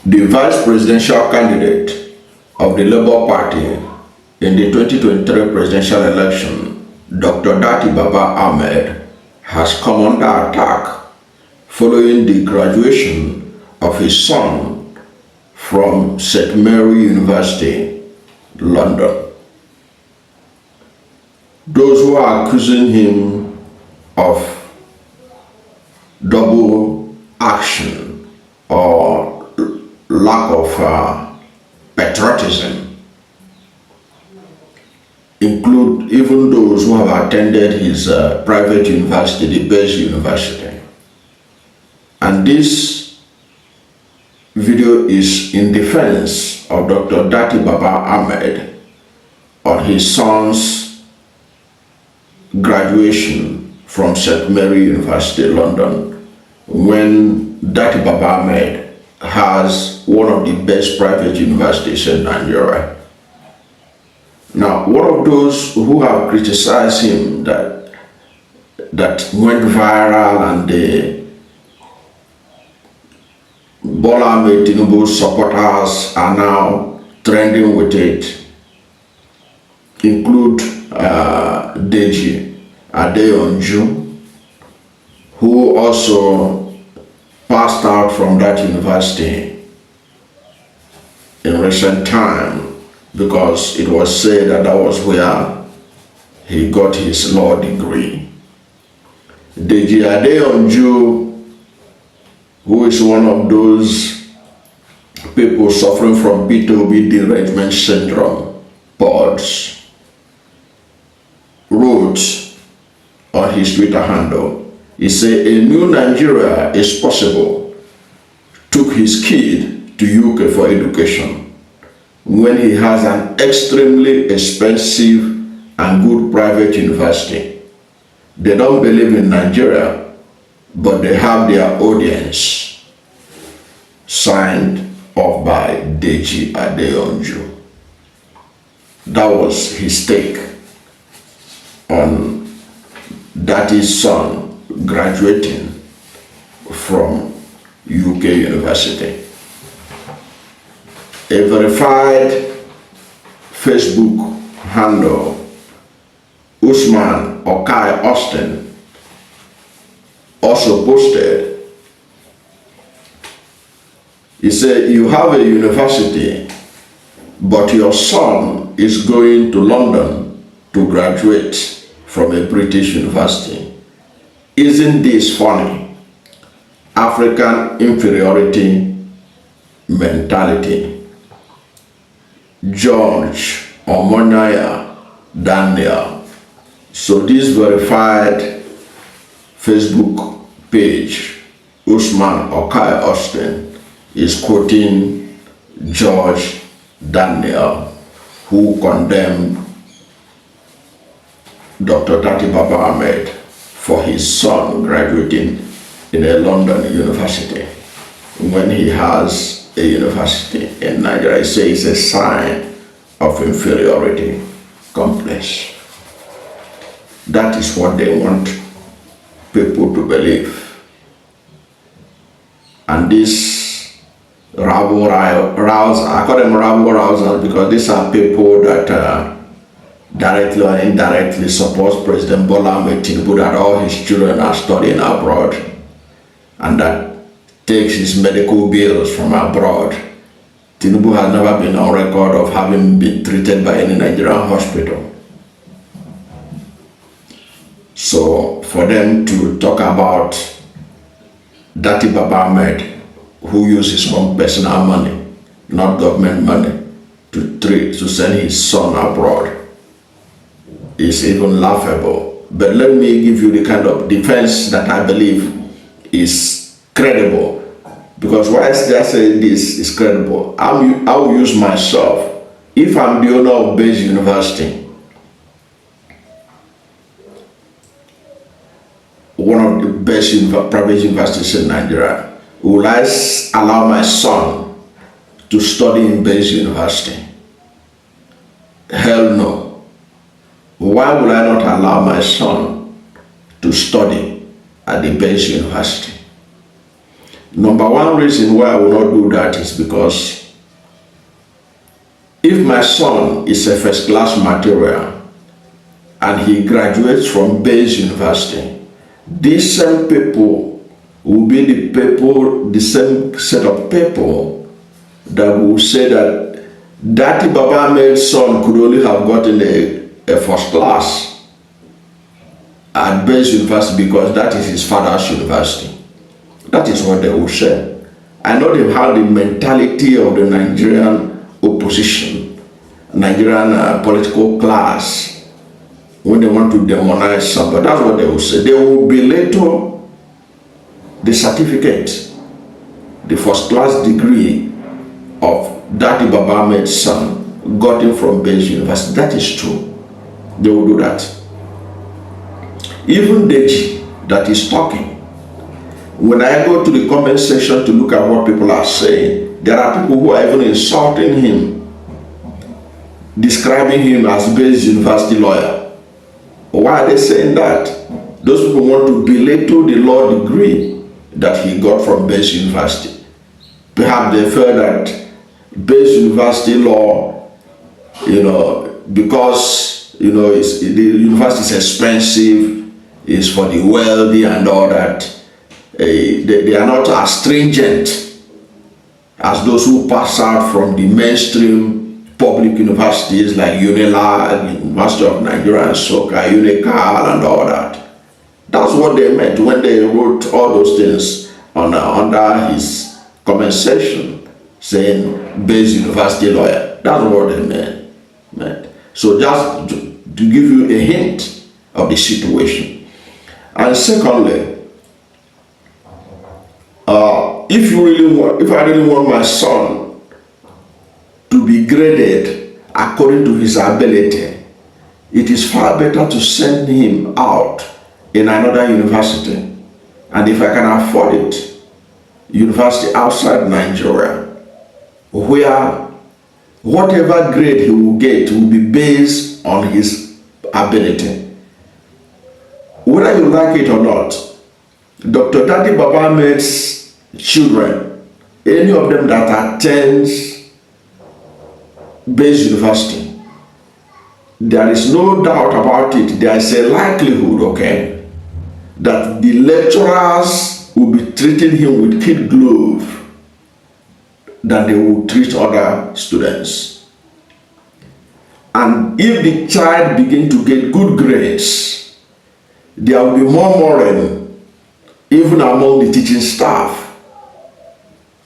The vice presidential candidate of the Labour Party in the 2023 presidential election, Dr. Datti Baba-Ahmed, has come under attack following the graduation of his son from St. Mary University, London. Those who are accusing him of double action or lack of patriotism include even those who have attended his private university, the Baze University. And this video is in defense of Dr. Datti Baba-Ahmed on his son's graduation from St. Mary University, London, when Datti Baba-Ahmed has one of the best private universities in Nigeria. Now, one of those who have criticized him that went viral and the Bola Ahmed Tinubu supporters are now trending with it include Deji Adeonju, who also passed out from that university in recent time because it was said that was where he got his law degree. Deji Adeonju, who is one of those people suffering from P2B derangement syndrome, PODS, wrote on his Twitter handle, he said, "A new Nigeria is possible." Took his kid to UK for education when he has an extremely expensive and good private university. They don't believe in Nigeria, but they have their audience. Signed off by Deji Adeonju. That was his take on Datti's son graduating from UK University. A verified Facebook handle, Usman Okai Austin, also posted. He said, "You have a university, but your son is going to London to graduate from a British university. Isn't this funny? African inferiority mentality." George Omonaya Daniel. So this verified Facebook page, Usman Okai Austin, is quoting George Daniel, who condemned Dr. Datti Baba-Ahmed for his son graduating in a London university when he has a university in Nigeria. He says it's a sign of inferiority complex. That is what they want people to believe. And this rabble rousers, I call them rabble rousers because these are people that directly or indirectly supports President Bola Ahmed Tinubu, that all his children are studying abroad and that takes his medical bills from abroad. Tinubu has never been on record of having been treated by any Nigerian hospital. So for them to talk about Datti Baba-Ahmed, who uses his own personal money, not government money, to send his son abroad, is even laughable. But let me give you the kind of defense that I believe is credible. Because why I say this is credible, I will use myself. If I'm the owner of Baze University, one of the best private universities in Nigeria, will I allow my son to study in Baze University? Hell no. Why would I not allow my son to study at the Baze University? Number one reason why I will not do that is because if my son is a first class material and he graduates from Baze University, these same people will be the same set of people that will say that Datti Baba-Ahmed's son could only have gotten a first class at Baze University because that is his father's university. That is what they will say. I know they have the mentality of the Nigerian opposition, Nigerian political class, when they want to demonize somebody. That's what they will say. They will belittle the certificate, the first class degree of Datti Baba-Ahmed's son gotten from Baze University. That is true. They will do that. Even Deji that is talking, when I go to the comment section to look at what people are saying, there are people who are even insulting him, describing him as Baze University lawyer. Why are they saying that? Those people want to belittle the law degree that he got from Baze University. Perhaps they feel that Baze University law, because the university is expensive, is for the wealthy and all that. They are not as stringent as those who pass out from the mainstream public universities like UNILA, University of Nigeria and Soka, UNICAL and all that. That's what they meant when they wrote all those things under his comment section saying Baze University lawyer. That's what they meant. So just to give you a hint of the situation. And secondly, if I really want my son to be graded according to his ability, it is far better to send him out in another university. And if I can afford it, university outside Nigeria, where whatever grade he will get will be based on his ability. Whether you like it or not, Dr. Datti Baba-Ahmed's children, any of them that attends Baze University, there is no doubt about it. There is a likelihood, okay, that the lecturers will be treating him with kid glove than they will treat other students. And if the child begins to get good grades, there will be more moral even among the teaching staff,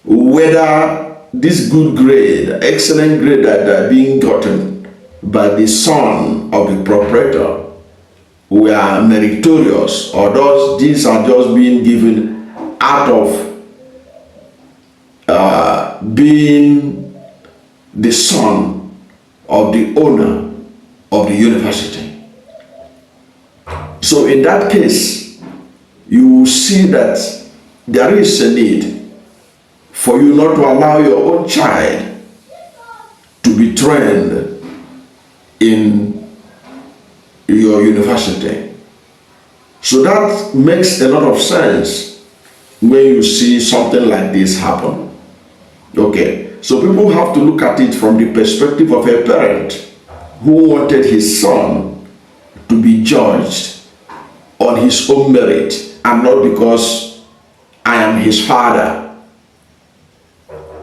whether this good grade, excellent grade that are being gotten by the son of the proprietor were meritorious, or these are just being given out of being the son of the owner of the university. So in that case, you will see that there is a need for you not to allow your own child to be trained in your university. So that makes a lot of sense when you see something like this happen. Okay, so people have to look at it from the perspective of a parent who wanted his son to be judged on his own merit and not because I am his father.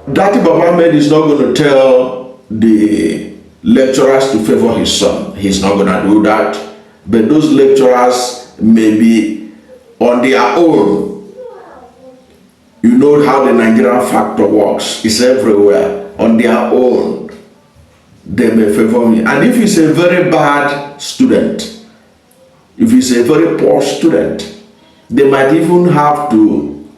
Datti Baba-Ahmed is not going to tell the lecturers to favor his son. He's not going to do that. But those lecturers may be on their own. You know how the Nigerian factor works. It's everywhere. On their own, they may favor me. And if he's a very bad student, if he's a very poor student, they might even have to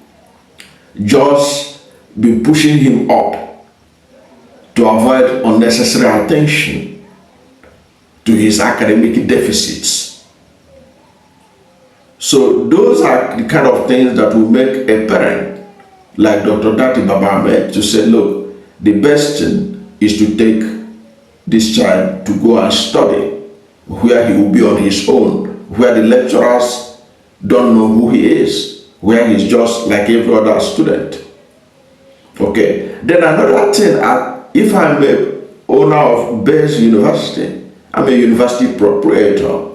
just be pushing him up to avoid unnecessary attention to his academic deficits. So those are the kind of things that will make a parent like Dr. Datti Baba-Ahmed to say, look, the best thing is to take this child to go and study where he will be on his own, where the lecturers don't know who he is. where he's just like every other student. Okay. Then another thing, if I'm a owner of Baze University, I'm a university proprietor,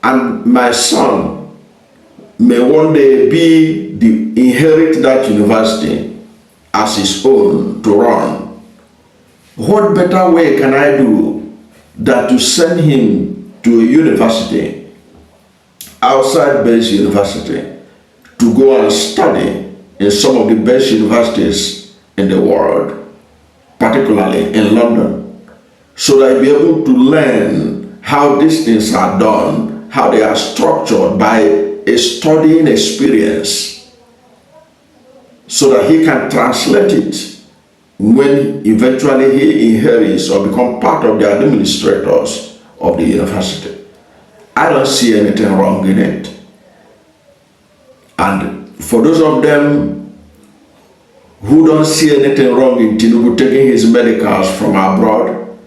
and my son may one day inherit that university as his own to run. What better way can I do than to send him to a university outside Baze University to go and study in some of the best universities in the world, particularly in London, so that he'll be able to learn how these things are done, how they are structured by a studying experience, so that he can translate it when eventually he inherits or become part of the administrators of the university. I don't see anything wrong in it. And for those of them who don't see anything wrong in Tinubu taking his medicals from abroad,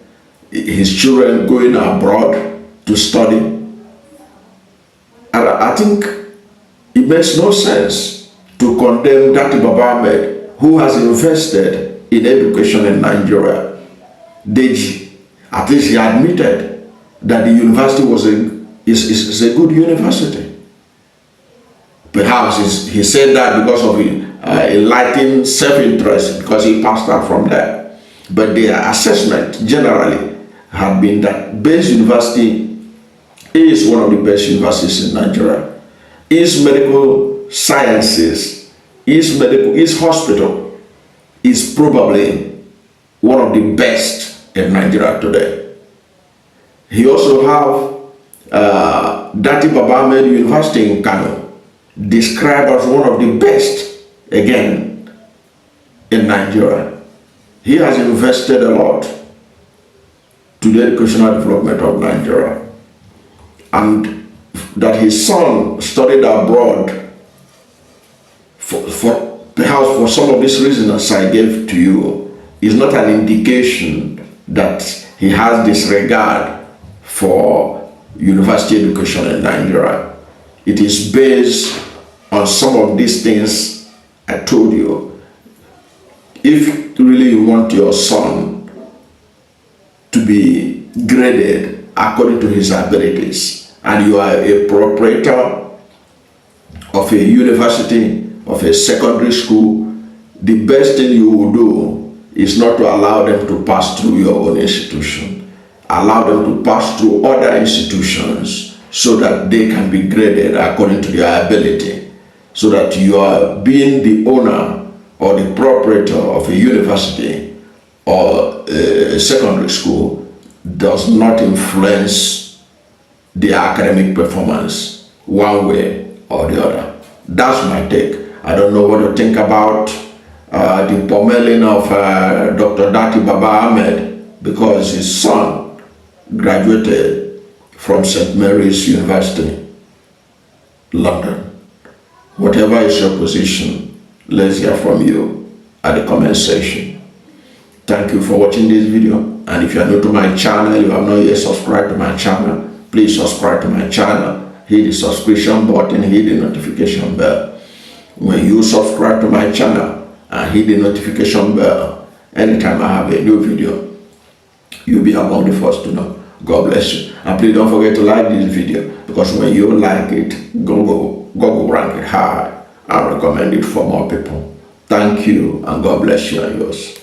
his children going abroad to study, I think it makes no sense to condemn Datti Baba-Ahmed, who has invested in education in Nigeria. At least he admitted that the university is a good university. Perhaps he said that because of enlightened self-interest, because he passed out from there. But the assessment generally had been that Baze University is one of the best universities in Nigeria. Its medical sciences, its hospital is probably one of the best in Nigeria today. He also have Datti Baba-Ahmed University in Kano, described as one of the best, again, in Nigeria. He has invested a lot to the educational development of Nigeria. And that his son studied abroad perhaps for some of these reasons I gave to you, is not an indication that he has disregard for university education in Nigeria. It is based on some of these things I told you. If really you want your son to be graded according to his abilities, and you are a proprietor of a university, of a secondary school, the best thing you will do is not to allow them to pass through your own institution. Allow them to pass through other institutions so that they can be graded according to their ability, so that you are being the owner or the proprietor of a university or a secondary school does not influence the academic performance one way or the other. That's my take. I don't know what to think about the pommeling of Dr. Datti Baba-Ahmed because his son graduated from St. Mary's University, London. Whatever is your position, let's hear from you at the comment section. Thank you for watching this video. And if you are new to my channel, you have not yet subscribed to my channel, please subscribe to my channel. Hit the subscription button, hit the notification bell. When you subscribe to my channel and hit the notification bell, anytime I have a new video, you'll be among the first to know. God bless you. And please don't forget to like this video, because when you like it, Google rank it high and recommend it for more people. Thank you, and God bless you and yours.